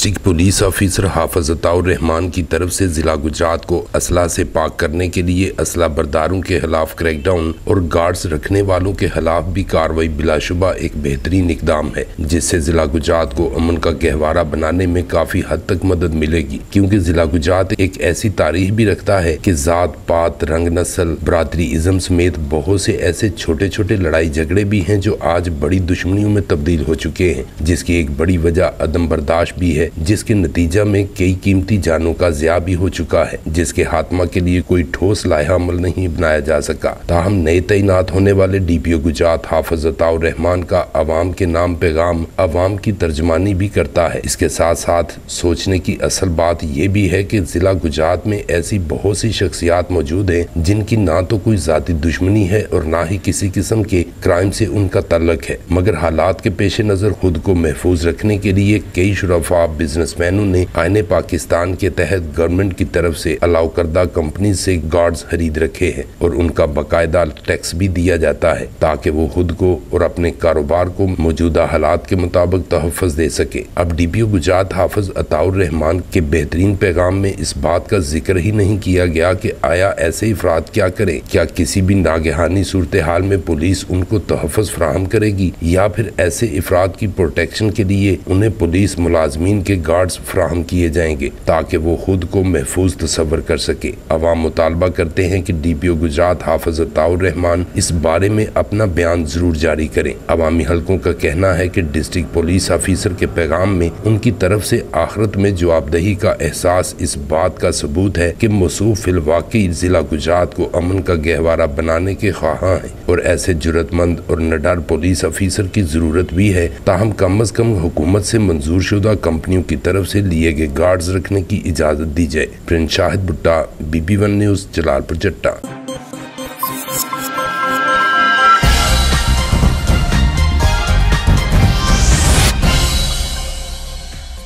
District police officer हाफिज अताउर रहमान की तरफ से जिला गुजरात को असला से पाक करने के लिए असला बरदारों के खिलाफ क्रैकडाउन और गार्ड्स रखने वालों के खिलाफ भी कार्रवाई बिलाशुबा एक बेहतरीन इकदाम है, जिससे जिला गुजरात को अमन का गहवारा बनाने में काफी हद तक मदद मिलेगी। क्योंकि जिला गुजरात एक ऐसी तारीख भी रखता है कि जात पात, रंग, नस्ल, बरादरी इज़म समेत बहुत से ऐसे छोटे छोटे लड़ाई झगड़े भी हैं जो आज बड़ी दुश्मनियों में तब्दील हो चुके हैं, जिसकी एक बड़ी वजह अदम बर्दाश्त भी है, जिसके नतीजा में कई कीमती जानों का ज़िया भी हो चुका है, जिसके खात्मा के लिए कोई ठोस लाया अमल नहीं बनाया जा सका। ताहम नए तैनात होने वाले DPO गुजरात हाफिज अताउर रहमान का अवाम के नाम पैगाम अवाम की तर्जमानी भी करता है। इसके साथ साथ सोचने की असल बात यह भी है कि जिला गुजरात में ऐसी बहुत सी शख्सियात मौजूद हैं जिनकी ना तो कोई जाती दुश्मनी है और ना ही किसी किस्म के क्राइम से उनका ताल्लुक है, मगर हालात के पेश नज़र खुद को महफूज रखने के लिए कई शुरफा बिजनेसमैनों ने आईने पाकिस्तान के तहत गवर्नमेंट की तरफ से अलाउ करदा कंपनी से गार्ड्स खरीद रखे हैं और उनका बाकायदा टैक्स भी दिया जाता है ताकि वो खुद को और अपने कारोबार को मौजूदा हालात के मुताबिक तहफ़्फ़ुज़ दे सके। अब DPO गुजरात हाफिज अताउर रहमान के बेहतरीन पैगाम में इस बात का जिक्र ही नहीं किया गया कि आया ऐसे अफराद क्या करें, क्या किसी भी नागहानी सूरत हाल में पुलिस उनको तहफ़्फ़ुज़ फराहम करेगी या फिर ऐसे अफराद की प्रोटेक्शन के लिए उन्हें पुलिस मुलाजमीन के गार्ड्स फराहम किए जाएंगे ताकि वो खुद को महफूज तस्वर कर सके। अवाम मुतालबा करते हैं कि DPO गुजरात हाफिज अताउर रहमान इस बारे में अपना बयान जरूर जारी करें। अवामी हलकों का कहना है कि डिस्ट्रिक्ट पुलिस ऑफिसर के पैगाम में उनकी तरफ से आखिरत में जवाबदेही का एहसास इस बात का सबूत है कि मसूफ फिलवाकई जिला गुजरात को अमन का गहवारा बनाने के ख्वाहां हैं और ऐसे जुर्रतमंद और निडर पुलिस ऑफिसर की जरूरत भी है। ताहम कम अज कम हुकूमत से मंजूर शुदा कंपनियों की तरफ से लिए गए गार्ड्स रखने की इजाज़त दी जाए। प्रिंस शाहिद भुट्टा, BB1 न्यूज़, जलालपुर चट्टा।